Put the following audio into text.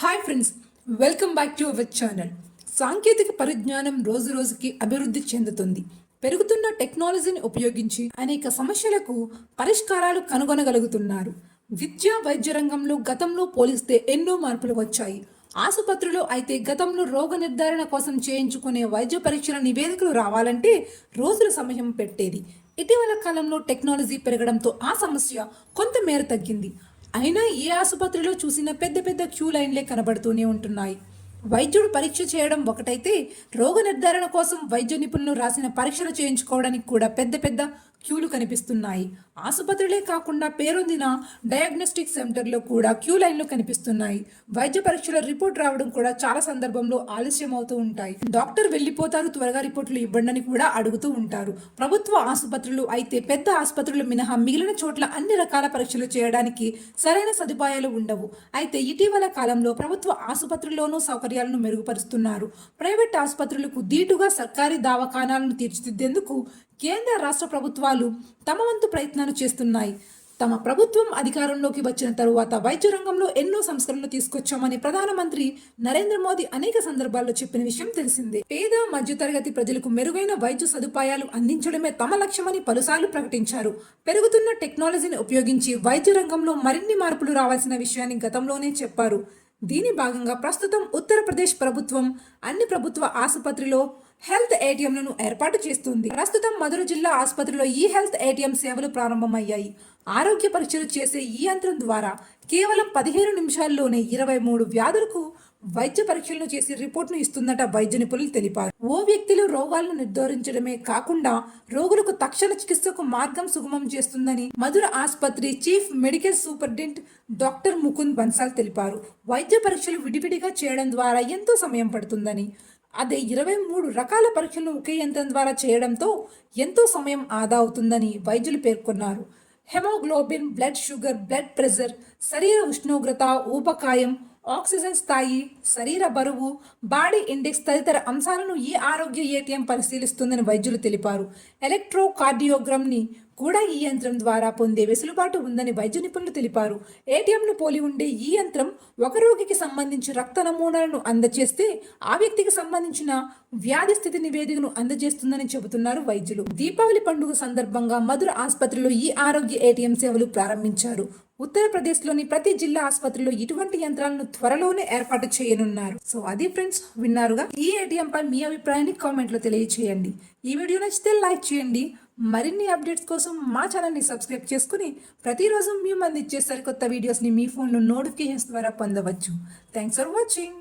Hi friends, welcome back to our channel. సాంకేతిక పరిజ్ఞానం రోజు రోజుకి అభివృద్ధి చెందుతుంది. పెరుగుతున్న టెక్నాలజీని ఉపయోగించి అనేక సమస్యలకు పరిష్కారాలు కనుగొనగలుగుతున్నారు. విద్యా వైద్య రంగంలో గతంలో పోలిస్తే ఎన్నో మార్పులు వచ్చాయి. ఆసుపత్రిలో అయితే గతంలో రోగ నిర్ధారణ కోసం చేయించుకునే వైద్య పరీక్షల నివేదికలు రావాలంటే రోజుల సమయం పెట్టేది. ఇటీవల కాలంలో టెక్నాలజీ పెరగడంతో ఆ సమస్య కొంత మేర తగ్గింది. అయినా ఏ ఆసుపత్రిలో చూసినా పెద్ద పెద్ద క్యూ లైన్లే కనబడుతూనే ఉంటున్నాయి. వైద్యుడు పరీక్ష చేయడం ఒకటైతే రోగ నిర్ధారణ కోసం వైద్య నిపుణులు రాసిన పరీక్షలు చేయించుకోవడానికి కూడా పెద్ద పెద్ద క్యూలు కనిపిస్తున్నాయి. ఆసుపత్రులే కాకుండా పేరొందిన డయాగ్నోస్టిక్ సెంటర్లో కూడా క్యూ లైన్లు కనిపిస్తున్నాయి. వైద్య పరీక్షల రిపోర్ట్ రావడం కూడా చాలా సందర్భంలో ఆలస్యం అవుతూ ఉంటాయి. డాక్టర్ వెళ్ళిపోతారు, త్వరగా రిపోర్టులు ఇవ్వండి కూడా అడుగుతూ ఉంటారు. ప్రభుత్వ ఆసుపత్రులు అయితే పెద్ద ఆసుపత్రులు మినహా మిగిలిన చోట్ల అన్ని రకాల పరీక్షలు చేయడానికి సరైన సదుపాయాలు ఉండవు. అయితే ఇటీవల కాలంలో ప్రభుత్వ ఆసుపత్రుల్లోనూ సౌకర్యాలను మెరుగుపరుస్తున్నారు. ప్రైవేట్ ఆసుపత్రులకు దీటుగా సర్కారీ దవాఖానాలను తీర్చిదిద్దేందుకు కేంద్ర రాష్ట్ర ప్రభుత్వాలు తమ వంతు ప్రయత్నాలు చేస్తున్నాయి. తమ ప్రభుత్వం అధికారంలోకి వచ్చిన తరువాత వైద్య రంగంలో ఎన్నో సంస్కరణలు తీసుకొచ్చామని ప్రధానమంత్రి నరేంద్ర మోదీ అనేక సందర్భాల్లో చెప్పిన విషయం తెలిసిందే. పేద మధ్యతరగతి ప్రజలకు మెరుగైన వైద్య సదుపాయాలు అందించడమే తమ లక్ష్యమని పలుసార్లు ప్రకటించారు. పెరుగుతున్న టెక్నాలజీని ఉపయోగించి వైద్య రంగంలో మరిన్ని మార్పులు రావాల్సిన విషయాన్ని గతంలోనే చెప్పారు. దీని భాగంగా ప్రస్తుతం ఉత్తరప్రదేశ్ ప్రభుత్వం అన్ని ప్రభుత్వ ఆసుపత్రిలో హెల్త్ ఏటీఎంలను ఏర్పాటు చేస్తుంది. ప్రస్తుతం మధుర జిల్లా ఆసుపత్రిలో ఈ హెల్త్ ఏటీఎం సేవలు ప్రారంభమయ్యాయి. ఆరోగ్య పరీక్షలు చేసే ఈ యంత్రం ద్వారా కేవలం 15 నిమిషాల్లోనే 23 వ్యాధులకు వైద్య పరీక్షలను చేసి రిపోర్ట్ను ఇస్తుందట వైద్య నిపుణులు తెలిపారు. ఓ వ్యక్తిలో రోగాలను నిర్ధారించడమే కాకుండా రోగులకు తక్షణ చికిత్సకు మార్గం సుగమం చేస్తుందని మధుర ఆసుపత్రి chief medical superintendent doctor Mukund Bansal తెలిపారు. వైద్య పరీక్షలు విడివిడిగా చేయడం ద్వారా ఎంతో సమయం పడుతుందని, అదే 23 రకాల పరీక్షలను ఒకే యంత్రం ద్వారా చేయడంతో ఎంతో సమయం ఆదా అవుతుందని వైద్యులు పేర్కొన్నారు. Haemoglobin, blood sugar, blood pressure, శరీర ఉష్ణోగ్రత, ఊబకాయం, ఆక్సిజన్ స్థాయి, శరీర బరువు, బాడీ ఇండెక్స్ తదితర అంశాలను ఈ ఆరోగ్య ఏటీఎం పరిశీలిస్తుందని వైద్యులు తెలిపారు. ఎలక్ట్రోకార్డియోగ్రామ్ని కూడా ఈ యంత్రం ద్వారా పొందే వెసులుబాటు ఉందని వైద్య నిపుణులు తెలిపారు. ఏటీఎంను పోలి ఉండే ఈ యంత్రం ఒక రోగికి సంబంధించి రక్త నమూనాలను అందజేస్తే ఆ వ్యక్తికి సంబంధించిన వ్యాధి స్థితి నివేదికను అందజేస్తుందని చెబుతున్నారు వైద్యులు. దీపావళి పండుగ సందర్భంగా మధుర ఆసుపత్రిలో ఈ ఆరోగ్య ఏటీఎం సేవలు ప్రారంభించారు. ఉత్తరప్రదేశ్లోని ప్రతి జిల్లా ఆసుపత్రిలో ఇటువంటి యంత్రాలను త్వరలోనే ఏర్పాటు చేయనున్నారు. సో అది ఫ్రెండ్స్, విన్నారుగా. ఈ ఏటీఎం పై మీ అభిప్రాయాన్ని కామెంట్లో తెలియచేయండి. ఈ వీడియో నచ్చితే లైక్ చేయండి. మరిన్ని అప్డేట్స్ కోసం మా ఛానల్ని సబ్స్క్రైబ్ చేసుకుని ప్రతిరోజు మేము అందించే సరికొత్త వీడియోస్ని మీ ఫోన్లో నోటిఫికేషన్స్ ద్వారా పొందవచ్చు. Thanks for watching.